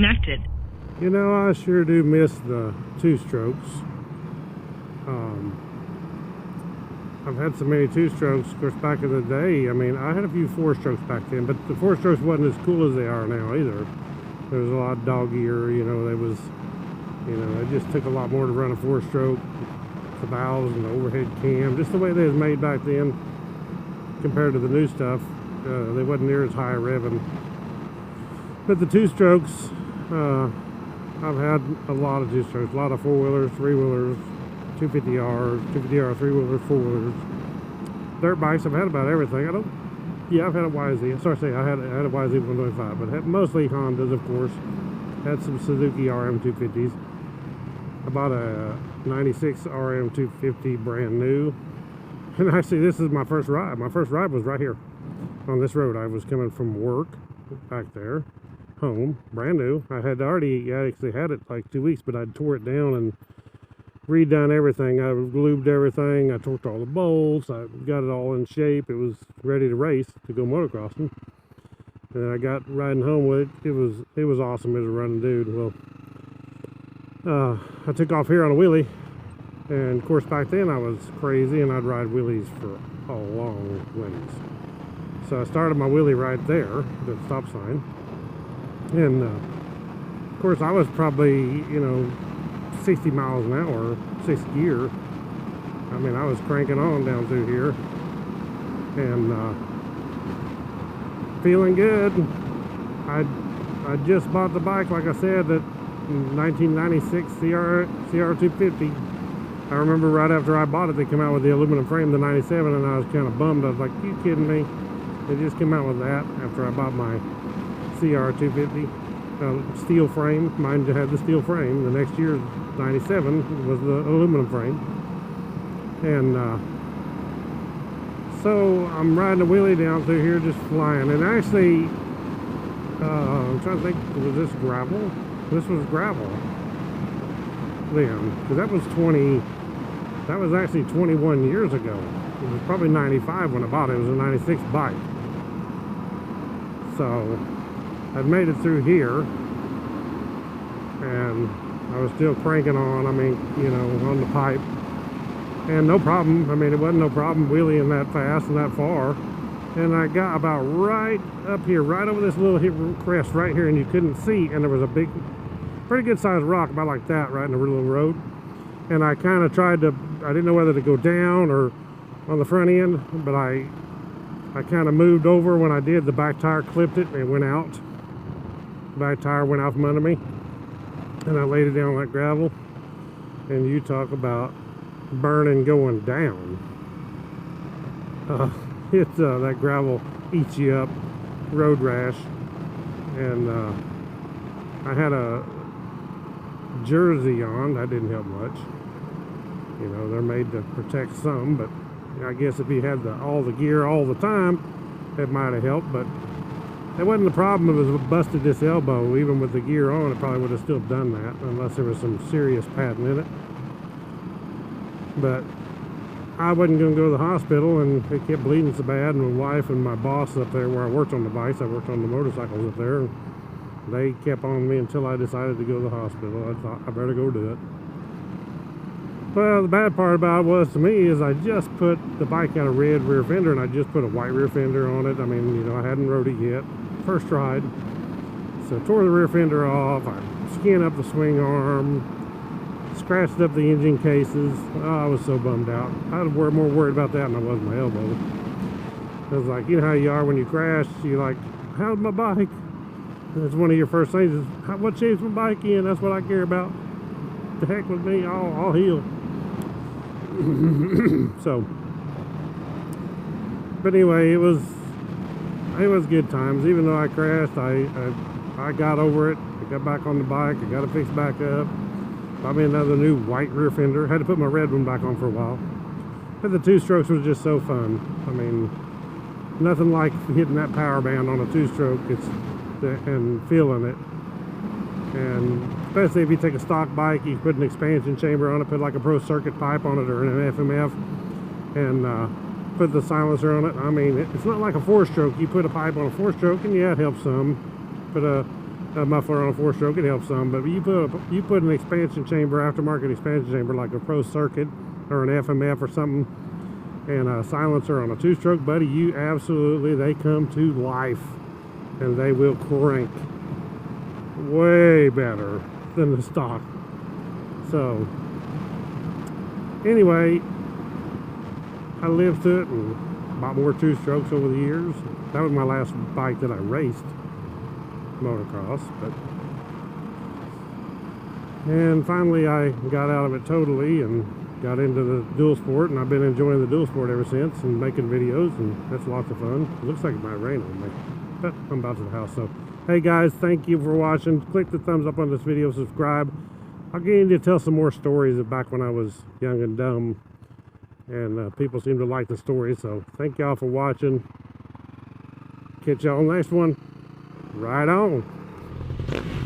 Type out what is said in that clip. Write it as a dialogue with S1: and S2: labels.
S1: disconnected.
S2: You know, I sure do miss the two-strokes. I've had so many two-strokes, of course, back in the day. I mean, I had a few four-strokes back then, but the four-strokes wasn't as cool as they are now either. There was a lot of dog ear, you know, it just took a lot more to run a four-stroke. The valves and the overhead cam, just the way they was made back then compared to the new stuff. They wasn't near as high revving. But the two-strokes, I've had a lot of two-strokes, a lot of four-wheelers, three-wheelers, 250Rs, 250R three-wheelers, four-wheelers, dirt bikes. I've had about everything. I've had a YZ. Sorry to say, I had a YZ 125, but had mostly Hondas, of course. Had some Suzuki RM250s. I bought a 96 RM250 brand new. And actually, this is my first ride. My first ride was right here on this road. I was coming from work back there, home, brand new. I actually had it like 2 weeks, but I tore it down and redone everything. I lubed everything. I torqued all the bolts. I got it all in shape. It was ready to race, to go motocrossing. And I got riding home with it. It was awesome as a running dude. Well, I took off here on a wheelie, and of course back then I was crazy and I'd ride wheelies for a long ways. So I started my wheelie right there, the stop sign, and of course I was probably 60 miles an hour, 6th gear. I mean, I was cranking on down through here and feeling good. I just bought the bike, like I said, that 1996 CR250. I remember right after I bought it, they came out with the aluminum frame, the 97, and I was kind of bummed. I was like, you kidding me? They just came out with that after I bought my CR250 steel frame. Mine had the steel frame. The next year, 97, was the aluminum frame. And so I'm riding a wheelie down through here, just flying. And actually, I'm trying to think, was this gravel? This was gravel then, because that was actually 21 years ago. It was probably 95 when I bought it. It was a 96 bike. So I'd made it through here, and I was still cranking on, on the pipe, and no problem. I mean, it wasn't no problem wheeling that fast and that far. And I got about right up here, right over this little crest right here, and you couldn't see, and there was a big, pretty good sized rock about like that right in the middle of the road. And I kind of tried to, I didn't know whether to go down or on the front end, but I kind of moved over. When I did, the back tire clipped it and it went out. The back tire went out from under me, and I laid it down on that gravel. And you talk about burning going down. That gravel eats you up, road rash. And I had a jersey on. That didn't help much. They're made to protect some, but I guess if you had all the gear all the time, it might have helped. But that wasn't the problem. It was busted this elbow. Even with the gear on, it probably would have still done that, unless there was some serious padding in it. But I wasn't going to go to the hospital, and it kept bleeding so bad. And my wife and my boss up there where I worked on the bikes, I worked on the motorcycles up there, and they kept on me until I decided to go to the hospital. I thought I better go do it. Well, the bad part about it to me is I just put the bike out a red rear fender, and I just put a white rear fender on it. I mean, I hadn't rode it yet. First ride. So I tore the rear fender off. I skinned up the swing arm, scratched up the engine cases. Oh, I was so bummed out. I was more worried about that than I was my elbow. I was like, you know how you are when you crash. You're like, how's my bike? That's one of your first things is, what shape's my bike in? That's what I care about. The heck with me, I'll heal. So, but anyway, it was good times. Even though I crashed, I got over it. I got back on the bike. I got it fixed back up. Bought me another new white rear fender. Had to put my red one back on for a while. But the two-strokes was just so fun. I mean, nothing like hitting that power band on a two-stroke. And feeling it. And especially if you take a stock bike, you put an expansion chamber on it, put like a pro circuit pipe on it or an FMF, and put the silencer on it. I mean, it's not like a four-stroke. You put a pipe on a four-stroke, and yeah, it helps some. But muffler on a 4-stroke, it helps some. But you put an expansion chamber, aftermarket expansion chamber, like a Pro Circuit or an FMF or something, and a silencer on a 2-stroke, buddy, you absolutely, they come to life, and they will crank way better than the stock. So anyway, I lived through it and bought more 2-strokes over the years. That was my last bike that I raced motocross, and finally I got out of it totally and got into the dual sport, and I've been enjoying the dual sport ever since and making videos, and that's lots of fun. It looks like it might rain on me, but I'm about to the house. So hey guys, thank you for watching. Click the thumbs up on this video, subscribe. I'll get into tell some more stories of back when I was young and dumb, and people seem to like the stories. So thank y'all for watching. Catch y'all on the next one. Right on.